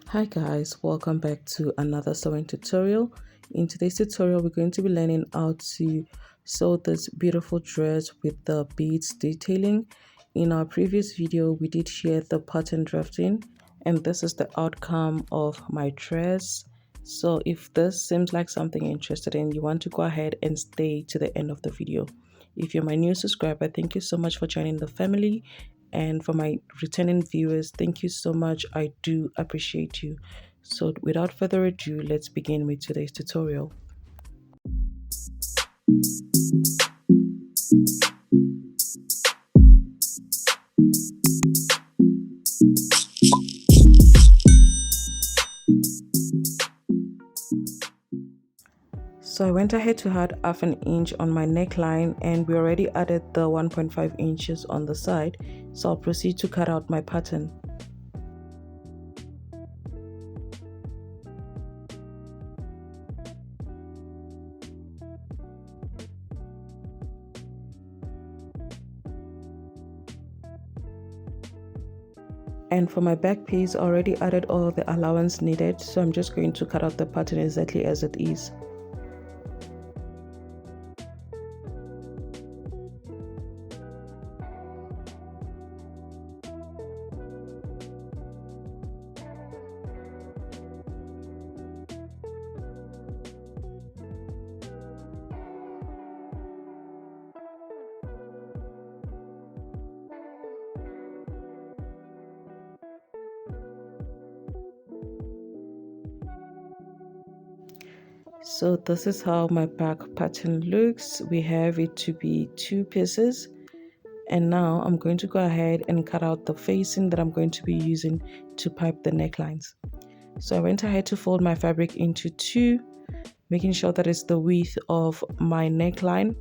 Hi guys, welcome back to another sewing tutorial. In today's tutorial, we're going to be learning how to sew this beautiful dress with the beads detailing. In our previous video, we did share the pattern drafting, and this is the outcome of my dress. So if this seems like something you're interested in, you want to go ahead and stay to the end of the video. If you're my new subscriber, thank you so much for joining the family. And for my returning viewers, thank you so much. I do appreciate you. So without further ado, let's begin with today's tutorial. So I went ahead to add half an inch on my neckline, and we already added the 1.5 inches on the side. So I'll proceed to cut out my pattern. And for my back piece, I already added all the allowance needed, so I'm just going to cut out the pattern exactly as it is. So this is how my back pattern looks. We have it to be 2 pieces. And now I'm going to go ahead and cut out the facing that I'm going to be using to pipe the necklines. So I went ahead to fold my fabric into 2, making sure that it's the width of my neckline.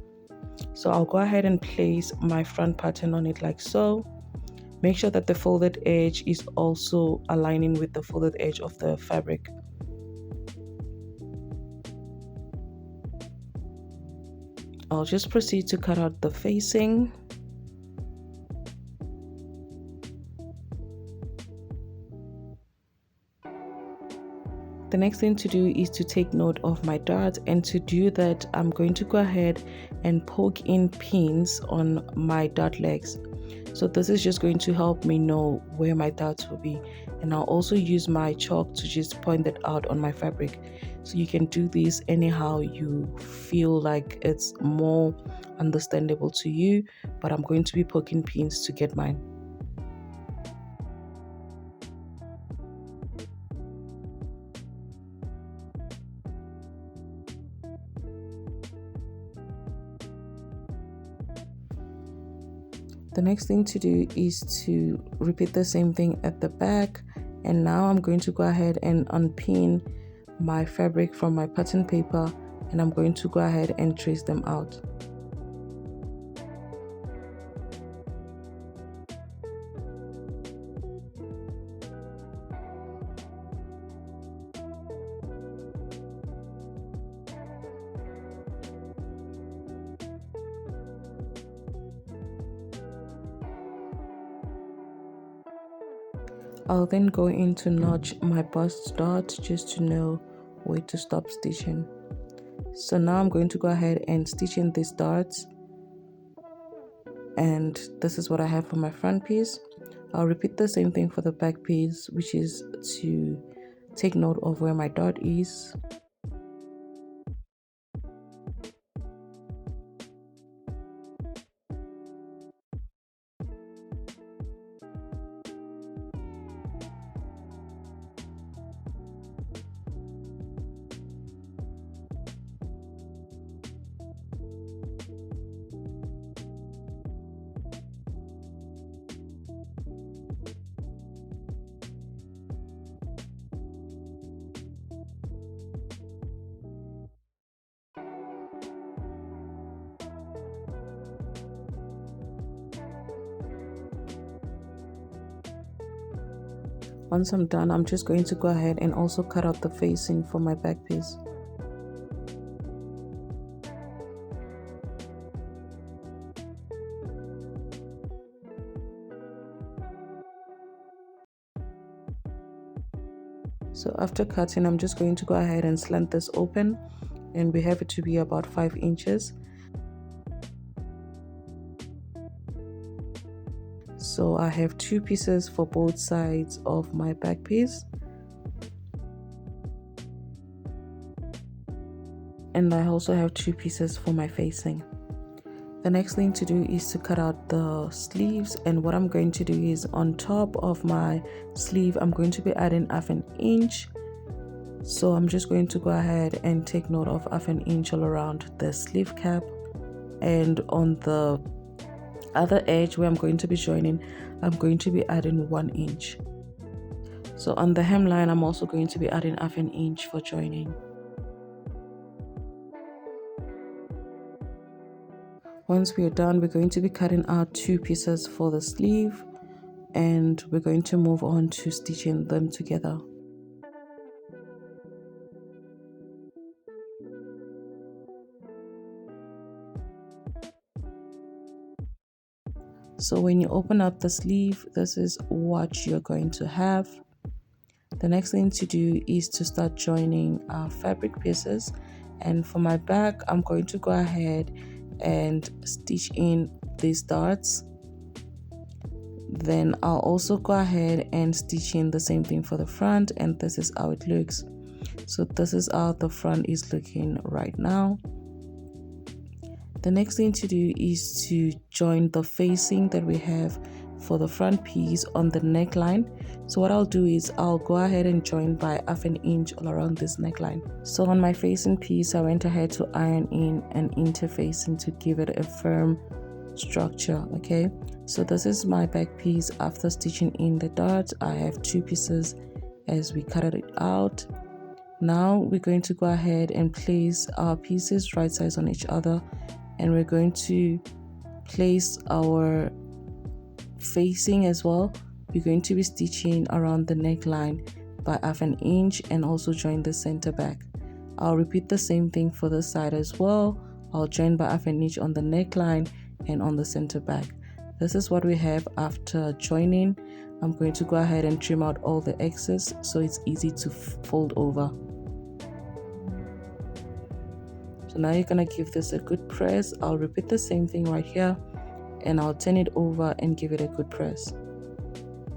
So I'll go ahead and place my front pattern on it like so. Make sure that the folded edge is also aligning with the folded edge of the fabric. I'll just proceed to cut out the facing. The next thing to do is to take note of my darts, and to do that I'm going to go ahead and poke in pins on my dart legs. So this is just going to help me know where my darts will be, and I'll also use my chalk to just point that out on my fabric. So you can do this anyhow you feel like it's more understandable to you, but I'm going to be poking pins to get mine. The next thing to do is to repeat the same thing at the back, and now I'm going to go ahead and unpin my fabric from my pattern paper, and I'm going to go ahead and trace them out. I'll then go in to notch my bust dot just to know where to stop stitching. So now I'm going to go ahead and stitch in these darts, and this is what I have for my front piece. I'll repeat the same thing for the back piece, which is to take note of where my dart is. Once I'm done, I'm just going to go ahead and also cut out the facing for my back piece. So after cutting, I'm just going to go ahead and slant this open, and we have it to be about 5 inches. So I have 2 pieces for both sides of my back piece, and I also have 2 pieces for my facing. The next thing to do is to cut out the sleeves, and what I'm going to do is on top of my sleeve I'm going to be adding 1/2 inch. So I'm just going to go ahead and take note of 1/2 inch all around the sleeve cap, and on the other edge where I'm going to be joining, I'm going to be adding 1 inch. So on the hemline I'm also going to be adding 1/2 inch for joining. Once we are done, we're going to be cutting out 2 pieces for the sleeve, and we're going to move on to stitching them together. So when you open up the sleeve, this is what you're going to have. The next thing to do is to start joining our fabric pieces, and for my back I'm going to go ahead and stitch in these darts. Then I'll also go ahead and stitch in the same thing for the front, and this is how it looks. So this is how the front is looking right now. The next thing to do is to join the facing that we have for the front piece on the neckline. So what I'll do is I'll go ahead and join by 1/2 inch all around this neckline. So on my facing piece I went ahead to iron in an interfacing to give it a firm structure. Okay, so this is my back piece. After stitching in the darts, I have 2 pieces as we cut it out. Now we're going to go ahead and place our pieces right sides on each other, and we're going to place our facing as well. We're going to be stitching around the neckline by 1/2 inch and also join the center back. I'll repeat the same thing for this side as well. I'll join by 1/2 inch on the neckline and on the center back. This is what we have after joining. I'm going to go ahead and trim out all the excess so it's easy to fold over. So now you're gonna give this a good press. I'll repeat the same thing right here, and I'll turn it over and give it a good press.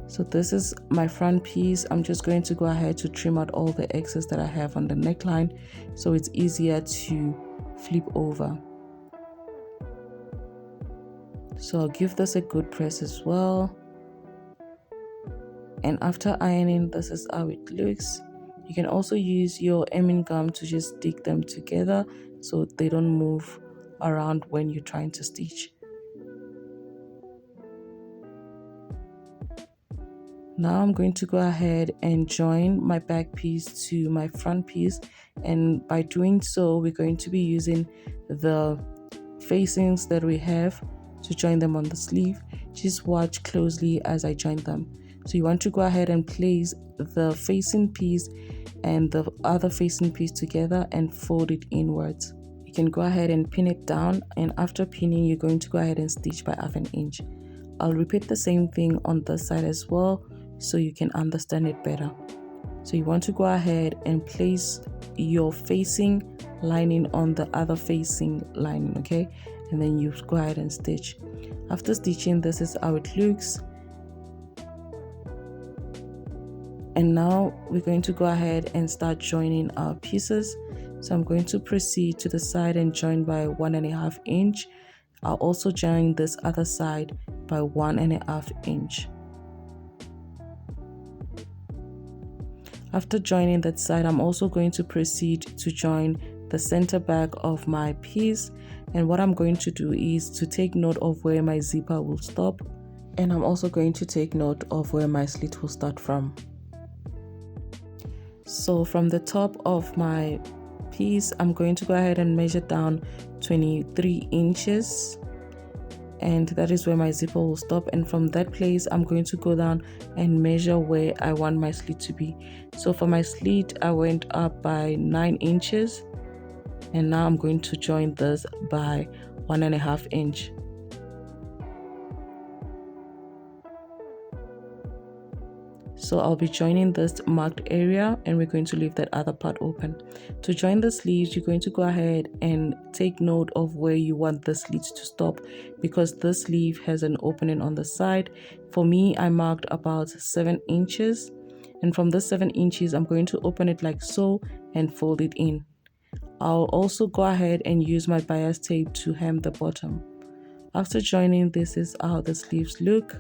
So this is my front piece. I'm just going to go ahead to trim out all the excess that I have on the neckline so it's easier to flip over. So I'll give this a good press as well. And after ironing, this is how it looks. You can also use your hemming gum to just stick them together so they don't move around when you're trying to stitch. Now I'm going to go ahead and join my back piece to my front piece, and by doing so we're going to be using the facings that we have to join them on the sleeve. Just watch closely as I join them. So you want to go ahead and place the facing piece and the other facing piece together and fold it inwards. You can go ahead and pin it down, and after pinning you're going to go ahead and stitch by 1/2 inch. I'll repeat the same thing on this side as well so you can understand it better. So you want to go ahead and place your facing lining on the other facing lining, okay? And then you go ahead and stitch. After stitching, this is how it looks. And now we're going to go ahead and start joining our pieces. So I'm going to proceed to the side and join by 1.5 inch. I'll also join this other side by 1.5 inch. After joining that side, I'm also going to proceed to join the center back of my piece, and what I'm going to do is to take note of where my zipper will stop, and I'm also going to take note of where my slit will start from. So from the top of my piece, I'm going to go ahead and measure down 23 inches, and that is where my zipper will stop. And from that place, I'm going to go down and measure where I want my slit to be. So for my slit, I went up by 9 inches, and now I'm going to join this by 1.5 inch. So I'll be joining this marked area and we're going to leave that other part open. To join the sleeves, you're going to go ahead and take note of where you want the sleeves to stop, because this sleeve has an opening on the side. For me, I marked about 7 inches, and from the 7 inches I'm going to open it like so and fold it in. I'll also go ahead and use my bias tape to hem the bottom. After joining, this is how the sleeves look.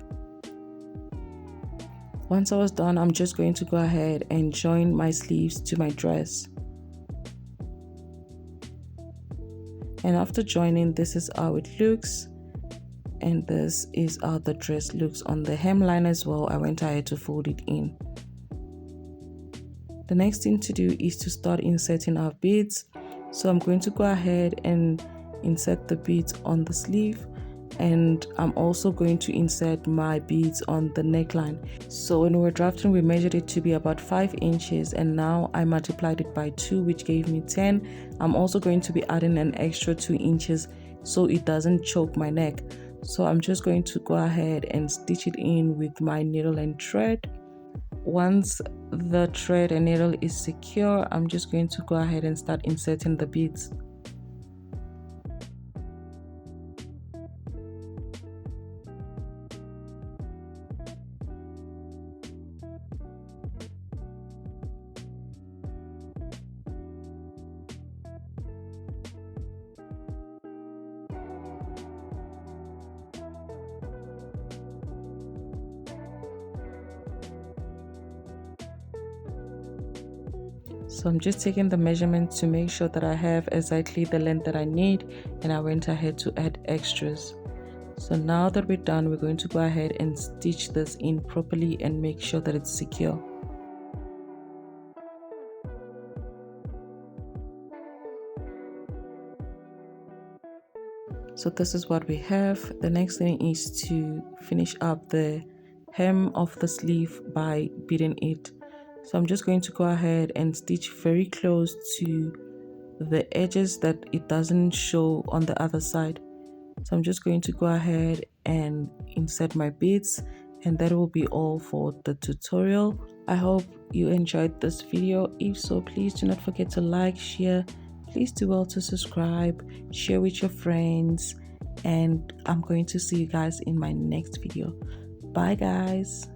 Once I was done, I'm just going to go ahead and join my sleeves to my dress. And after joining, this is how it looks. And this is how the dress looks on the hemline as well. I went ahead to fold it in. The next thing to do is to start inserting our beads. So I'm going to go ahead and insert the beads on the sleeve, and I'm also going to insert my beads on the neckline. So when we were drafting, we measured it to be about 5 inches, and now I multiplied it by 2, which gave me 10. I'm also going to be adding an extra 2 inches so it doesn't choke my neck. So I'm just going to go ahead and stitch it in with my needle and thread. Once the thread and needle is secure, I'm just going to go ahead and start inserting the beads. So I'm just taking the measurement to make sure that I have exactly the length that I need, and I went ahead to add extras. So now that we're done, we're going to go ahead and stitch this in properly and make sure that it's secure. So this is what we have. The next thing is to finish up the hem of the sleeve by beading it. So I'm just going to go ahead and stitch very close to the edges that it doesn't show on the other side. So I'm just going to go ahead and insert my beads, and that will be all for the tutorial. I hope you enjoyed this video. If so, please do not forget to like, share. Please do well to subscribe, share with your friends, and I'm going to see you guys in my next video. Bye guys.